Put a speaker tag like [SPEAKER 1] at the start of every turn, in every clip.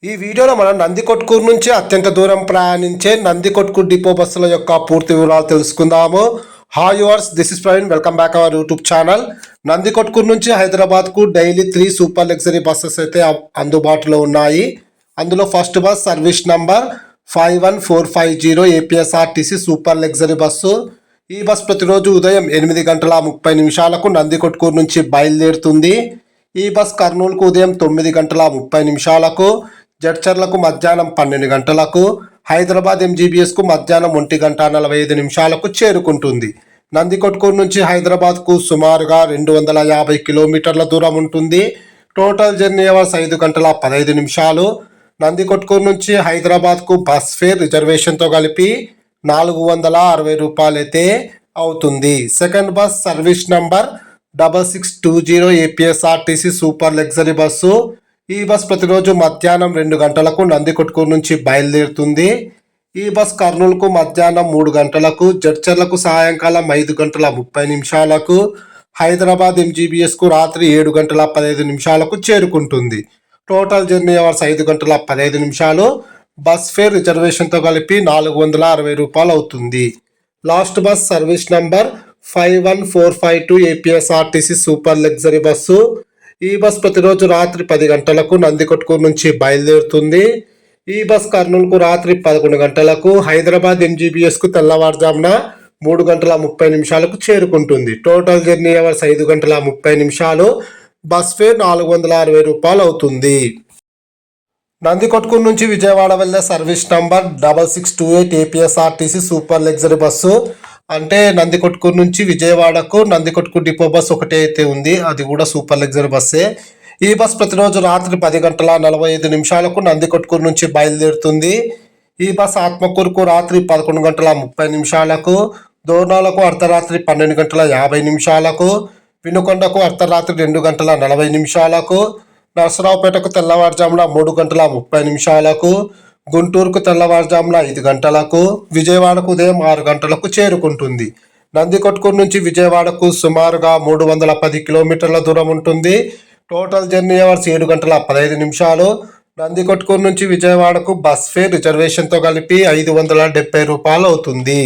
[SPEAKER 1] ఈ వీడియోలో మనం నందికొట్కూరు నుంచి అత్యంత దూరం ప్రయాణించే నందికొట్కూరు డిపో బస్సుల యొక్క పూర్తి వివరాలు తెలుసుకుందాము. Hi yours, this is Praveen. Welcome back our YouTube channel. Nandikotkur నుంచి హైదరాబాద్కు డైలీ 3 సూపర్ లగ్జరీ బస్సెస్ అయితే అందుబాటులో ఉన్నాయి. అందులో first bus service number 51450 APSRTC super luxury bus. ఈ బస్ ప్రతిరోజు ఉదయం 8:30 నందికొట్కూరు నుంచి బయలుదేరుతుంది. ఈ బస్ కర్నూలుకు ఉదయం 9:30 జడ్చర్లకు మధ్యాహ్నం 12 గంటలకు, హైదరాబాద్ ఎంజీబీఎస్కు మధ్యాహ్నం 1:45 చేరుకుంటుంది. నందికొట్కూరు నుంచి హైదరాబాద్కు సుమారుగా 250 కిలోమీటర్ల దూరం ఉంటుంది. టోటల్ జర్నీ అవర్స్ 5 గంటల 15 నిమిషాలు. నందికొట్కూరు నుంచి హైదరాబాద్కు బస్ ఫేర్ రిజర్వేషన్తో కలిపి 460 రూపాయలు అయితే అవుతుంది. Second bus service number 6620 APSRTC super luxury bus. ఈ బస్ ప్రతిరోజు మధ్యాహ్నం 2 గంటలకు నందికొట్కూరు నుంచి బయలుదేరుతుంది. ఈ బస్ కర్నూలుకు మధ్యాహ్నం 3 గంటలకు, జడ్చర్లకు సాయంకాలం 5:30 హైదరాబాద్ ఎంజీబీఎస్కు రాత్రి 7:15 చేరుకుంటుంది. టోటల్ జర్నీ అవర్స్ 5 గంటల 15 నిమిషాలు. బస్ ఫేర్ రిజర్వేషన్తో కలిపి 460 రూపాయలు అవుతుంది. Last bus service number 51452 APSRTC super luxury bus. ఈ బస్ ప్రతిరోజు రాత్రి 10 గంటలకు నందికొట్కూరు నుంచి బయలుదేరుతుంది. ఈ బస్ కర్నూలుకు రాత్రి 11 గంటలకు, హైదరాబాద్ ఎంజీబీఎస్కు తెల్లవారుజామున 3:30 చేరుకుంటుంది. టోటల్ జర్నీ అవర్స్ 5 గంటల 30 నిమిషాలు. బస్ ఫేర్ 460 రూపాయలు అవుతుంది. నందికొట్కూరు నుంచి విజయవాడ వెళ్ళే service number 6628 APSRTC super luxury bus. అంటే నందికొట్కూరు నుంచి విజయవాడకు నందికొట్కూరు డిపో బస్ ఒకటే అయితే ఉంది, అది కూడా సూపర్ లగ్జరీ బస్సే. ఈ బస్ ప్రతిరోజు రాత్రి 10:45 నందికొట్కూరు నుంచి బయలుదేరుతుంది. ఈ బస్ ఆత్మకూరుకు రాత్రి 11:30, దోర్నాలకు అర్ధరాత్రి 12:50, వినుకొండకు అర్ధరాత్రి 2:40, నరసరావుపేటకు తెల్లవారుజామున 3:30, గుంటూరుకు తెల్లవారుజామున 5 గంటలకు, విజయవాడకు ఉదయం 6 గంటలకు చేరుకుంటుంది. నందికొట్కూరు నుంచి విజయవాడకు సుమారుగా 310 కిలోమీటర్ల దూరం ఉంటుంది. టోటల్ జర్నీ అవర్స్ 7 గంటల 15 నిమిషాలు. నందికొట్కూరు నుంచి విజయవాడకు బస్ ఫేర్ రిజర్వేషన్తో కలిపి 570 రూపాయలు అవుతుంది.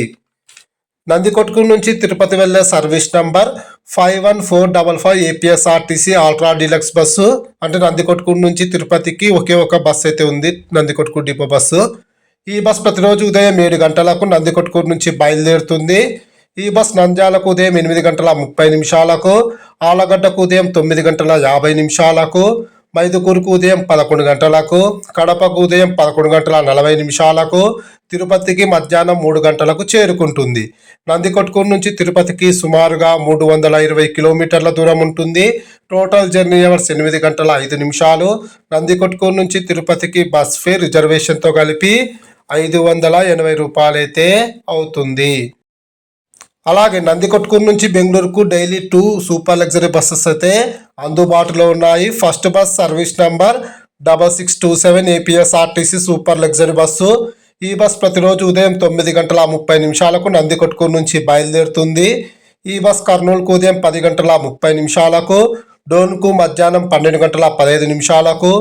[SPEAKER 1] నందికొట్కూరు నుంచి తిరుపతి వెళ్ళే service number 51455 APSRTC ultra deluxe bus. అంటే నందికొట్కూరు నుంచి తిరుపతికి ఒకే ఒక బస్సు అయితే ఉంది, నందికొట్కూరు డిపో బస్సు. ఈ బస్ ప్రతిరోజు ఉదయం 7 గంటలకు నందికొట్కూరు నుంచి బయలుదేరుతుంది. ఈ బస్ నంద్యాలకు ఉదయం 8:30, ఆలగడ్డకు ఉదయం 9:50, మైదుకూరుకు ఉదయం 11 గంటలకు, కడపకు ఉదయం 11:40, తిరుపతికి మధ్యాహ్నం 3 గంటలకు చేరుకుంటుంది. నందికొట్కూరు నుంచి తిరుపతికి సుమారుగా 320 కిలోమీటర్ల దూరం ఉంటుంది. టోటల్ జర్నీ అవర్స్ 8 గంటల 5 నిమిషాలు. నందికొట్కూరు నుంచి తిరుపతికి బస్ ఫేర్ రిజర్వేషన్తో కలిపి 580 రూపాయలు అయితే అవుతుంది. అలాగే నందికొట్కూరు నుంచి బెంగళూరుకు డైలీ 2 సూపర్ లగ్జరీ బస్సెస్ అయితే అందుబాటులో ఉన్నాయి. First bus service number 6627 APSRTC super luxury bus. ఈ బస్ ప్రతిరోజు ఉదయం 9:30 నందికొట్కూరు నుంచి బయలుదేరుతుంది. ఈ బస్ కర్నూలుకు ఉదయం 10:30, డోన్కు మధ్యాహ్నం 12:15,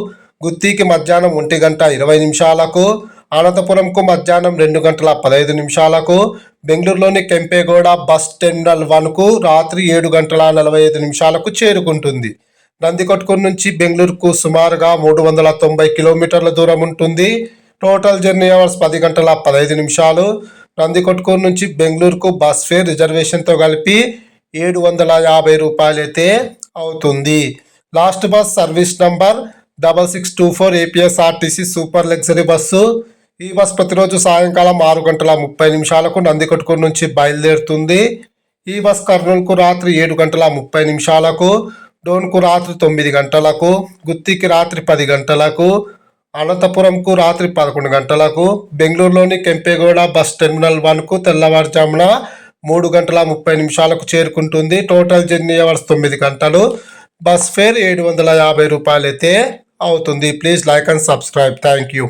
[SPEAKER 1] గుత్తికి మధ్యాహ్నం 1:20, అనంతపురంకు మధ్యాహ్నం 2:15, బెంగళూరులోని కెంపేగౌడ బస్ టెర్మినల్ 1కు రాత్రి 7:45 చేరుకుంటుంది. నందికొట్కూరు నుంచి బెంగళూరుకు సుమారుగా 390 కిలోమీటర్ల దూరం ఉంటుంది. Total journey hours 10:15. నందికొట్కూరు నుంచి బెంగళూరుకు బస్ ఫేర్ రిజర్వేషన్తో కలిపి 750 రూపాయలు అయితే అవుతుంది. Last bus service number 6624 APSRTC super luxury bus. ఈ బస్ ప్రతిరోజు సాయంకాలం 6:30 నందికొట్కూరు నుంచి బయలుదేరుతుంది. ఈ బస్ కర్నూలుకు రాత్రి 7:30, డోన్కు రాత్రి 9 గంటలకు, గుత్తికి రాత్రి 10 గంటలకు, అనంతపురంకు రాత్రి 11 గంటలకు, బెంగళూరులోని కెంపేగౌడ బస్ టెర్మినల్ 1కు తెల్లవారుజామున 3:30 చేరుకుంటుంది. టోటల్ జర్నీ అవర్స్ 9 గంటలు. బస్ ఫేర్ 750 రూపాయలు అయితే అవుతుంది. Please like and subscribe. Thank you.